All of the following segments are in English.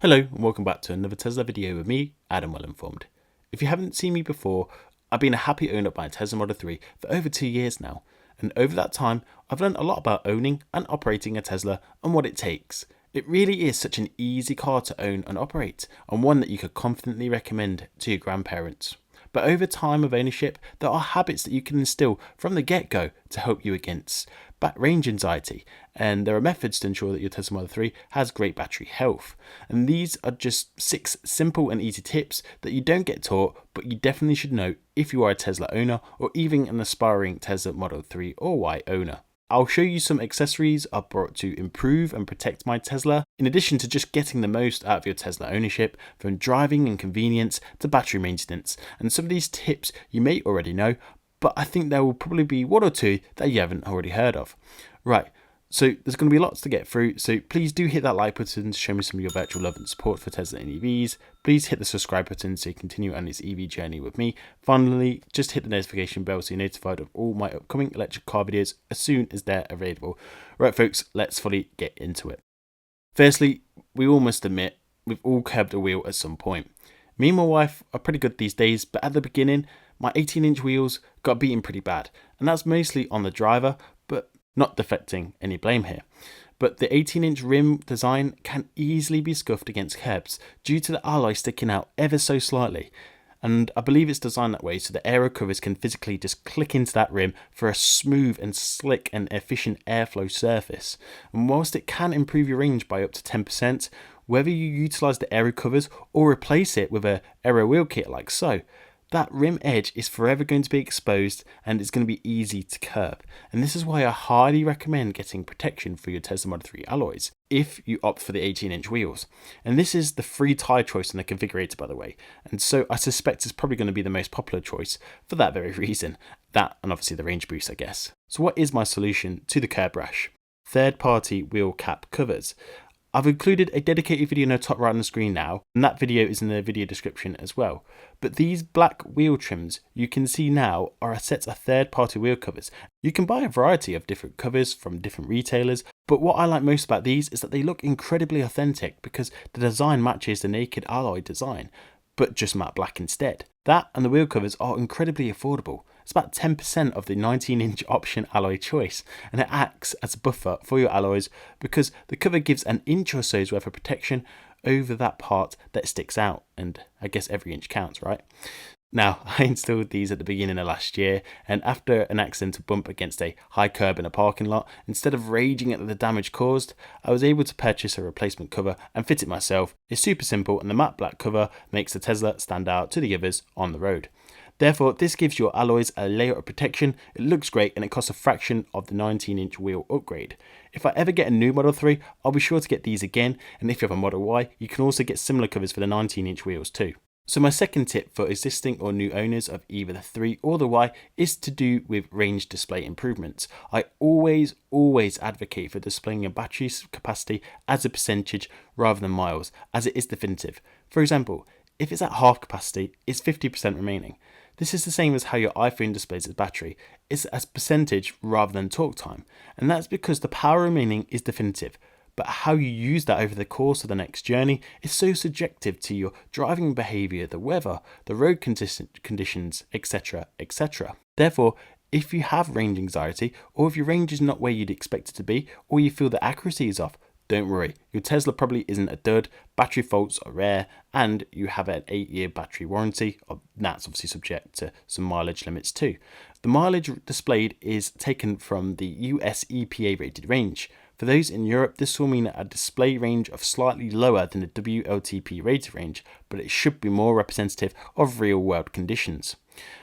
Hello and welcome back to another Tesla video with me, Adam Well-Informed. If you haven't seen me before, I've been a happy owner by a Tesla Model 3 for over 2 years now, and over that time I've learned a lot about owning and operating a Tesla and what it takes. It really is such an easy car to own and operate, and one that you could confidently recommend to your grandparents. But over time of ownership, there are habits that you can instill from the get-go to help you against range anxiety, and there are methods to ensure that your Tesla Model 3 has great battery health. And these are just 6 simple and easy tips that you don't get taught, but you definitely should know if you are a Tesla owner or even an aspiring Tesla Model 3 or Y owner. I'll show you some accessories I've brought to improve and protect my Tesla, in addition to just getting the most out of your Tesla ownership, from driving and convenience to battery maintenance. And some of these tips you may already know, but I think there will probably be one or two that you haven't already heard of. Right, so there's going to be lots to get through, so please do hit that like button to show me some of your virtual love and support for Tesla and EVs. Please hit the subscribe button so you continue on this EV journey with me. Finally, just hit the notification bell so you're notified of all my upcoming electric car videos as soon as they're available. Right folks, let's fully get into it. Firstly, we all must admit, we've all curbed a wheel at some point. Me and my wife are pretty good these days, but at the beginning, my 18-inch wheels got beaten pretty bad, and that's mostly on the driver, but not deflecting any blame here. But the 18-inch rim design can easily be scuffed against curbs due to the alloy sticking out ever so slightly. And I believe it's designed that way so the aero covers can physically just click into that rim for a smooth and slick and efficient airflow surface. And whilst it can improve your range by up to 10%, whether you utilise the aero covers or replace it with a aero wheel kit like so, that rim edge is forever going to be exposed and it's going to be easy to curb. And this is why I highly recommend getting protection for your Tesla Model 3 alloys if you opt for the 18-inch wheels. And this is the free tyre choice in the configurator, by the way. And so I suspect it's probably going to be the most popular choice for that very reason. That and obviously the range boost, I guess. So what is my solution to the curb rash? Third-party wheel cap covers. I've included a dedicated video in the top right on the screen now, and that video is in the video description as well. But these black wheel trims you can see now are a set of third-party wheel covers. You can buy a variety of different covers from different retailers, but what I like most about these is that they look incredibly authentic because the design matches the naked alloy design, but just matte black instead. That and the wheel covers are incredibly affordable. It's about 10% of the 19-inch option alloy choice, and it acts as a buffer for your alloys because the cover gives an inch or so's worth of protection over that part that sticks out, and I guess every inch counts, right? Now, I installed these at the beginning of last year, and after an accidental bump against a high curb in a parking lot, instead of raging at the damage caused, I was able to purchase a replacement cover and fit it myself. It's super simple, and the matte black cover makes the Tesla stand out to the others on the road. Therefore, this gives your alloys a layer of protection, it looks great, and it costs a fraction of the 19-inch wheel upgrade. If I ever get a new Model 3, I'll be sure to get these again, and if you have a Model Y, you can also get similar covers for the 19-inch wheels too. So my second tip for existing or new owners of either the 3 or the Y is to do with range display improvements. I always advocate for displaying your battery capacity as a percentage rather than miles, as it is definitive. For example, if it's at half capacity, it's 50% remaining. This is the same as how your iPhone displays its battery. It's as percentage rather than talk time. And that's because the power remaining is definitive. But how you use that over the course of the next journey is so subjective to your driving behaviour, the weather, the road conditions, etc. etc. Therefore, if you have range anxiety, or if your range is not where you'd expect it to be, or you feel the accuracy is off, don't worry, your Tesla probably isn't a dud, battery faults are rare, and you have an 8-year battery warranty. That's obviously subject to some mileage limits too. The mileage displayed is taken from the US EPA rated range. For those in Europe, this will mean a display range of slightly lower than the WLTP rated range, but it should be more representative of real world conditions.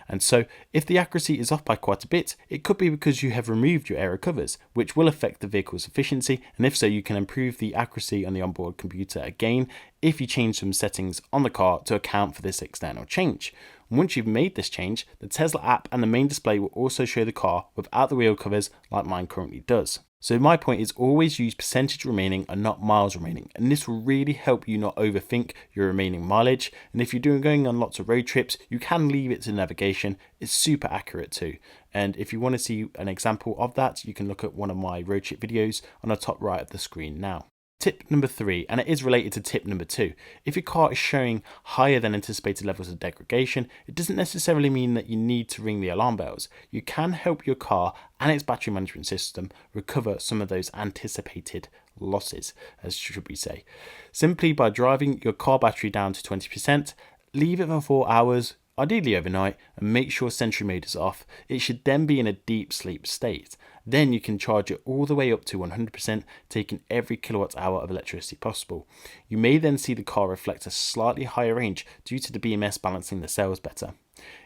And so, if the accuracy is off by quite a bit, it could be because you have removed your aero covers, which will affect the vehicle's efficiency, and if so, you can improve the accuracy on the onboard computer again if you change some settings on the car to account for this external change. And once you've made this change, the Tesla app and the main display will also show the car without the wheel covers like mine currently does. So my point is always use percentage remaining and not miles remaining, and this will really help you not overthink your remaining mileage. And if you're going on lots of road trips, you can leave it to navigation. It's super accurate too. And if you want to see an example of that, you can look at one of my road trip videos on the top right of the screen now. Tip number 3, and it is related to tip number 2. If your car is showing higher than anticipated levels of degradation, it doesn't necessarily mean that you need to ring the alarm bells. You can help your car and its battery management system recover some of those anticipated losses, as should we say, simply by driving your car battery down to 20%, leave it for 4 hours, ideally overnight, and make sure Sentry mode is off. It should then be in a deep sleep state. Then you can charge it all the way up to 100%, taking every kilowatt hour of electricity possible. You may then see the car reflect a slightly higher range due to the BMS balancing the cells better.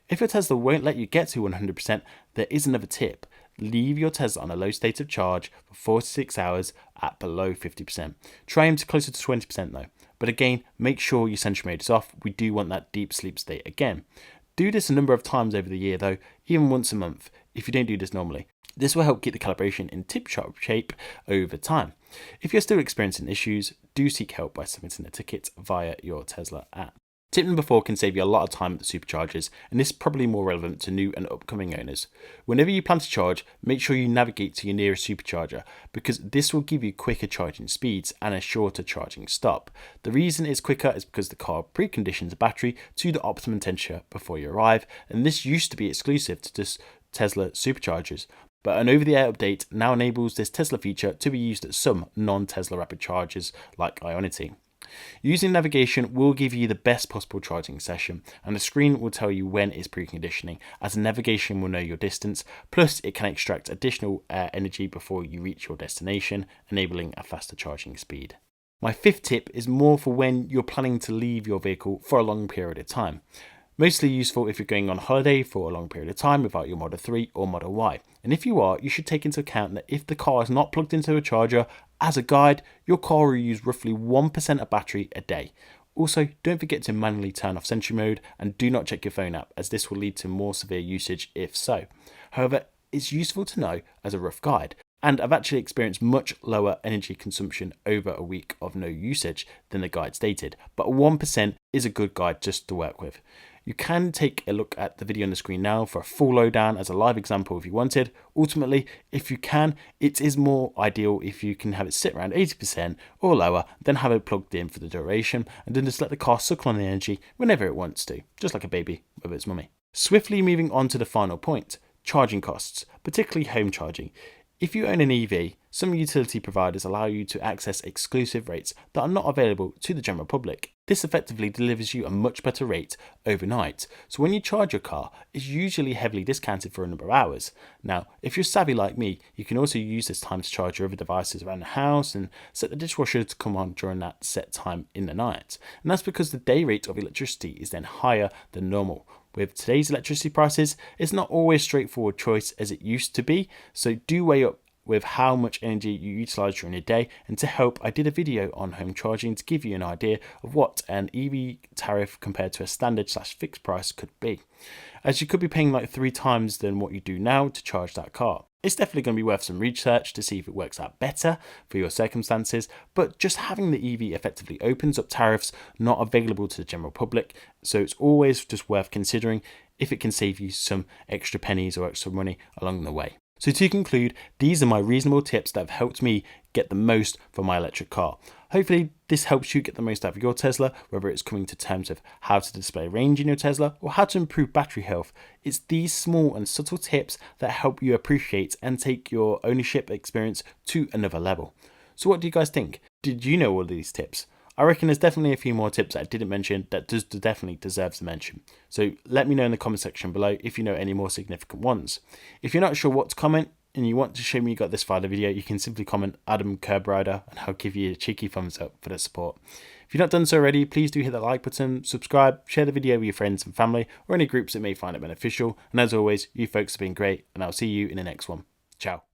If your Tesla won't let you get to 100%, there is another tip. Leave your Tesla on a low state of charge for 4 to 6 hours at below 50%. Try aim to closer to 20% though. But again, make sure your Sentry mode is off. We do want that deep sleep state again. Do this a number of times over the year though, even once a month if you don't do this normally. This will help keep the calibration in tip-top shape over time. If you're still experiencing issues, do seek help by submitting a ticket via your Tesla app. Tip number 4 can save you a lot of time at the superchargers, and this is probably more relevant to new and upcoming owners. Whenever you plan to charge, make sure you navigate to your nearest supercharger, because this will give you quicker charging speeds and a shorter charging stop. The reason it's quicker is because the car preconditions the battery to the optimum temperature before you arrive, and this used to be exclusive to just Tesla superchargers. But an over-the-air update now enables this Tesla feature to be used at some non-Tesla rapid chargers like Ionity. Using navigation will give you the best possible charging session, and the screen will tell you when it's preconditioning, as the navigation will know your distance, plus it can extract additional energy before you reach your destination, enabling a faster charging speed. My 5th tip is more for when you're planning to leave your vehicle for a long period of time. Mostly useful if you're going on holiday for a long period of time without your Model 3 or Model Y. And if you are, you should take into account that if the car is not plugged into a charger, as a guide, your car will use roughly 1% of battery a day. Also, don't forget to manually turn off Sentry mode and do not check your phone app, as this will lead to more severe usage if so. However, it's useful to know as a rough guide, and I've actually experienced much lower energy consumption over a week of no usage than the guide stated, but 1% is a good guide just to work with. You can take a look at the video on the screen now for a full lowdown as a live example if you wanted. Ultimately, if you can, it is more ideal if you can have it sit around 80% or lower, then have it plugged in for the duration, and then just let the car suck on the energy whenever it wants to, just like a baby with its mummy. Swiftly moving on to the final point, charging costs, particularly home charging. If you own an EV, some utility providers allow you to access exclusive rates that are not available to the general public. This effectively delivers you a much better rate overnight. So when you charge your car, it's usually heavily discounted for a number of hours. Now, if you're savvy like me, you can also use this time to charge your other devices around the house and set the dishwasher to come on during that set time in the night. And that's because the day rate of electricity is then higher than normal. With today's electricity prices, it's not always a straightforward choice as it used to be, so do weigh up with how much energy you utilize during your day. And to help, I did a video on home charging to give you an idea of what an EV tariff compared to a standard/fixed price could be, as you could be paying like 3 times than what you do now to charge that car. It's definitely going to be worth some research to see if it works out better for your circumstances, but just having the EV effectively opens up tariffs not available to the general public, so it's always just worth considering if it can save you some extra pennies or extra money along the way. So to conclude, these are my reasonable tips that have helped me get the most from my electric car. Hopefully this helps you get the most out of your Tesla, whether it's coming to terms of how to display range in your Tesla or how to improve battery health. It's these small and subtle tips that help you appreciate and take your ownership experience to another level. So what do you guys think? Did you know all of these tips? I reckon there's definitely a few more tips that I didn't mention that definitely deserves a mention. So let me know in the comment section below if you know any more significant ones. If you're not sure what to comment and you want to show me you got this far of the video, you can simply comment Adam Curb Rider and I'll give you a cheeky thumbs up for the support. If you've not done so already, please do hit the like button, subscribe, share the video with your friends and family or any groups that may find it beneficial. And as always, you folks have been great and I'll see you in the next one. Ciao.